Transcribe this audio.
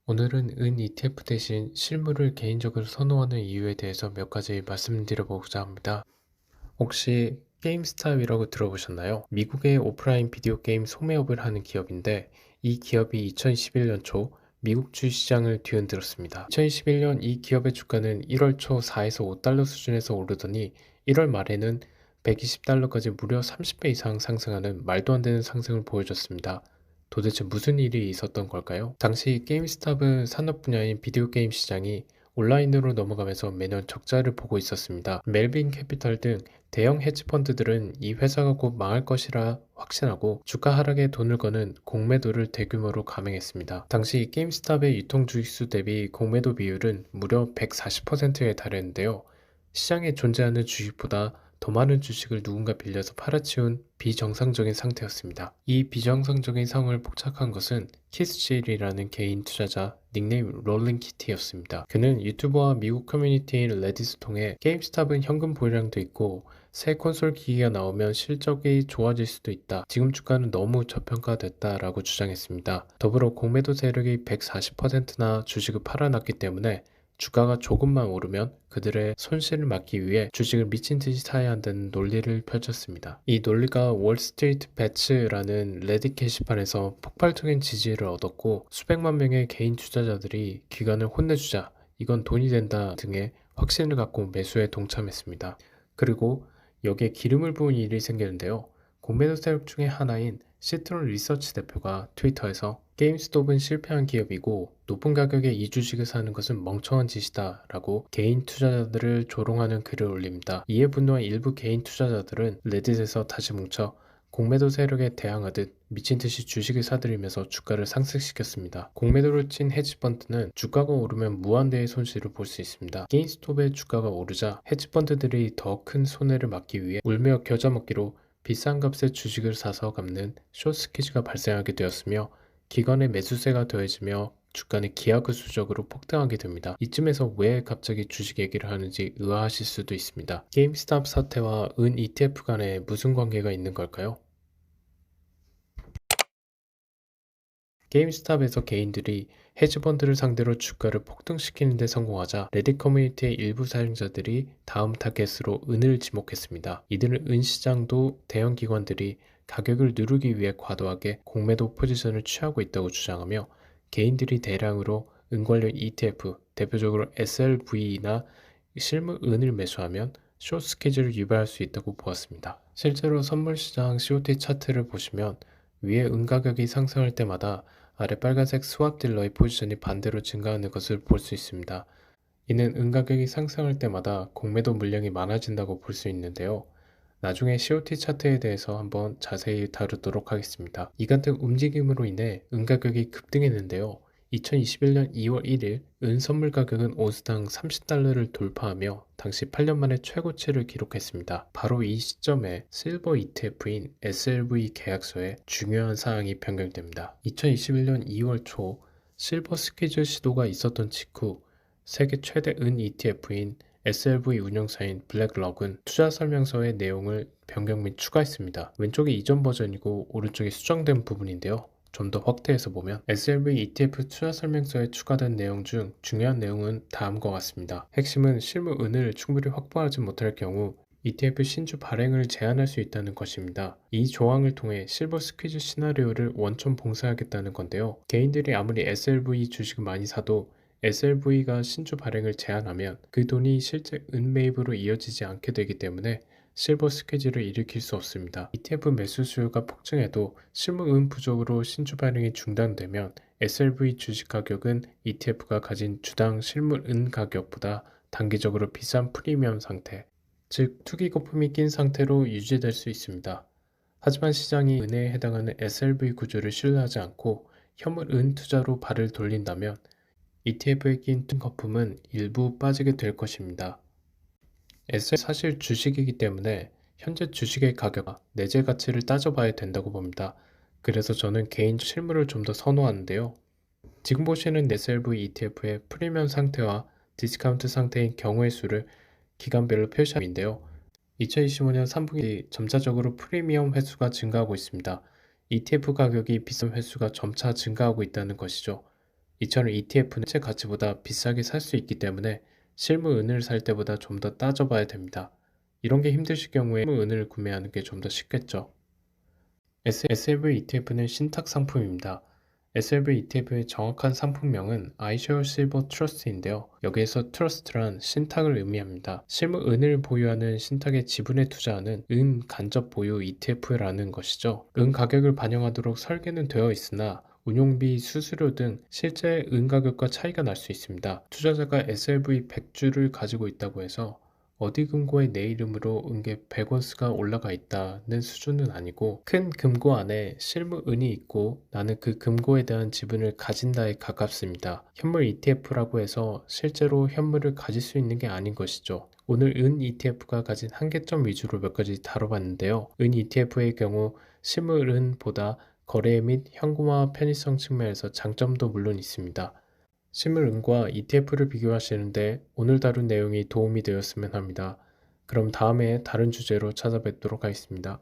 오늘은 은 ETF 대신 실물을 개인적으로 선호하는 이유에 대해서 몇 가지 말씀드려보고자 합니다. 혹시 게임스탑이라고 들어보셨나요? 미국의 오프라인 비디오 게임 소매업을 하는 기업인데 이 기업이 2021년 초 미국 주시장을 뒤흔들었습니다. 2021년 이 기업의 주가는 1월 초 4에서 5달러 수준에서 오르더니 1월 말에는 120달러까지 무려 30배 이상 상승하는 말도 안 되는 상승을 보여줬습니다. 도대체 무슨 일이 있었던 걸까요? 당시 게임스탑은 산업 분야인 비디오 게임 시장이 온라인으로 넘어가면서 매년 적자를 보고 있었습니다. 멜빈 캐피털 등 대형 헤지펀드들은 이 회사가 곧 망할 것이라 확신하고 주가 하락에 돈을 거는 공매도를 대규모로 감행했습니다. 당시 게임스탑의 유통 주식수 대비 공매도 비율은 무려 140%에 달했는데요. 시장에 존재하는 주식보다 더 많은 주식을 누군가 빌려서 팔아치운 비정상적인 상태였습니다. 이 비정상적인 상황을 포착한 것은 키스제일이라는 개인 투자자 닉네임 롤링키티였습니다. 그는 유튜브와 미국 커뮤니티인 레딧을 통해 게임스탑은 현금 보유량도 있고 새 콘솔 기기가 나오면 실적이 좋아질 수도 있다. 지금 주가는 너무 저평가됐다 라고 주장했습니다. 더불어 공매도 세력이 140%나 주식을 팔아놨기 때문에 주가가 조금만 오르면 그들의 손실을 막기 위해 주식을 미친 듯이 사야 한다는 논리를 펼쳤습니다. 이 논리가 월스트리트 배츠라는 레딧 게시판에서 폭발적인 지지를 얻었고 수백만 명의 개인 투자자들이 기관을 혼내주자 이건 돈이 된다 등의 확신을 갖고 매수에 동참했습니다. 그리고 여기에 기름을 부은 일이 생기는데요. 공매도 세력 중에 하나인 시트론 리서치 대표가 트위터에서 게임스톱은 실패한 기업이고 높은 가격에 이 주식을 사는 것은 멍청한 짓이다 라고 개인 투자자들을 조롱하는 글을 올립니다. 이에 분노한 일부 개인 투자자들은 레딧에서 다시 뭉쳐 공매도 세력에 대항하듯 미친듯이 주식을 사들이면서 주가를 상승시켰습니다. 공매도를 친 헤지펀드는 주가가 오르면 무한대의 손실을 볼 수 있습니다. 게임스톱의 주가가 오르자 헤지펀드들이 더 큰 손해를 막기 위해 울며 겨자 먹기로 비싼 값에 주식을 사서 갚는 숏스퀴즈가 발생하게 되었으며 기관의 매수세가 더해지며 주가는 기하급수적으로 폭등하게 됩니다. 이쯤에서 왜 갑자기 주식 얘기를 하는지 의아하실 수도 있습니다. 게임스탑 사태와 은 ETF 간에 무슨 관계가 있는 걸까요? 게임스탑에서 개인들이 헤지펀드를 상대로 주가를 폭등시키는 데 성공하자 레딧 커뮤니티의 일부 사용자들이 다음 타겟으로 은을 지목했습니다. 이들은 은 시장도 대형 기관들이 가격을 누르기 위해 과도하게 공매도 포지션을 취하고 있다고 주장하며 개인들이 대량으로 은 관련 ETF, 대표적으로 SLV나 실물 은을 매수하면 숏 스케줄을 유발할 수 있다고 보았습니다. 실제로 선물시장 COT 차트를 보시면 위에 은 가격이 상승할 때마다 아래 빨간색 스왑 딜러의 포지션이 반대로 증가하는 것을 볼 수 있습니다. 이는 은 가격이 상승할 때마다 공매도 물량이 많아진다고 볼 수 있는데요. 나중에 COT 차트에 대해서 한번 자세히 다루도록 하겠습니다. 이 같은 움직임으로 인해 은 가격이 급등했는데요. 2021년 2월 1일 은 선물 가격은 온스당 30달러를 돌파하며 당시 8년 만에 최고치를 기록했습니다. 바로 이 시점에 실버 ETF인 SLV 계약서에 중요한 사항이 변경됩니다. 2021년 2월 초 실버 스퀴즈 시도가 있었던 직후 세계 최대 은 ETF인 SLV 운영사인 블랙럭은 투자 설명서의 내용을 변경 및 추가했습니다. 왼쪽이 이전 버전이고 오른쪽이 수정된 부분인데요. 좀 더 확대해서 보면 SLV ETF 투자 설명서에 추가된 내용 중 중요한 내용은 다음과 같습니다. 핵심은 실물 은을 충분히 확보하지 못할 경우 ETF 신주 발행을 제한할 수 있다는 것입니다. 이 조항을 통해 실버 스퀴즈 시나리오를 원천 봉쇄하겠다는 건데요. 개인들이 아무리 SLV 주식을 많이 사도 SLV가 신주 발행을 제한하면 그 돈이 실제 은 매입으로 이어지지 않게 되기 때문에 실버 스퀴즈를 일으킬 수 없습니다. ETF 매수 수요가 폭증해도 실물 은 부족으로 신주 발행이 중단되면 SLV 주식 가격은 ETF가 가진 주당 실물 은 가격보다 단기적으로 비싼 프리미엄 상태, 즉 투기 거품이 낀 상태로 유지될 수 있습니다. 하지만 시장이 은에 해당하는 SLV 구조를 신뢰하지 않고 현물 은 투자로 발을 돌린다면 ETF에 낀 거품은 일부 빠지게 될 것입니다. SL은 사실 주식이기 때문에 현재 주식의 가격과 내재 가치를 따져봐야 된다고 봅니다. 그래서 저는 개인 실물을 좀 더 선호하는데요. 지금 보시는 SLV ETF의 프리미엄 상태와 디스카운트 상태인 경우의 수를 기간별로 표시함인데요. 2025년 3분기 점차적으로 프리미엄 횟수가 증가하고 있습니다. ETF 가격이 비싼 횟수가 점차 증가하고 있다는 것이죠. 이처럼 ETF는 실제 가치보다 비싸게 살 수 있기 때문에 실물 은을 살 때보다 좀 더 따져봐야 됩니다. 이런 게 힘드실 경우에 실물 은을 구매하는 게 좀 더 쉽겠죠. SLV ETF는 신탁 상품입니다. SLV ETF의 정확한 상품명은 iShares Silver Trust인데요. 여기에서 트러스트란 신탁을 의미합니다. 실물 은을 보유하는 신탁의 지분에 투자하는 은 간접 보유 ETF라는 것이죠. 은 가격을 반영하도록 설계는 되어 있으나 운용비, 수수료 등 실제 은 가격과 차이가 날 수 있습니다. 투자자가 SLV 100주를 가지고 있다고 해서 어디 금고에 내 이름으로 은계 100원스가 올라가 있다는 수준은 아니고 큰 금고 안에 실물 은이 있고 나는 그 금고에 대한 지분을 가진다에 가깝습니다. 현물 ETF라고 해서 실제로 현물을 가질 수 있는 게 아닌 것이죠. 오늘 은 ETF가 가진 한계점 위주로 몇 가지 다뤄봤는데요. 은 ETF의 경우 실물 은보다 거래 및 현금화 편의성 측면에서 장점도 물론 있습니다. 실물은과 ETF를 비교하시는데 오늘 다룬 내용이 도움이 되었으면 합니다. 그럼 다음에 다른 주제로 찾아뵙도록 하겠습니다.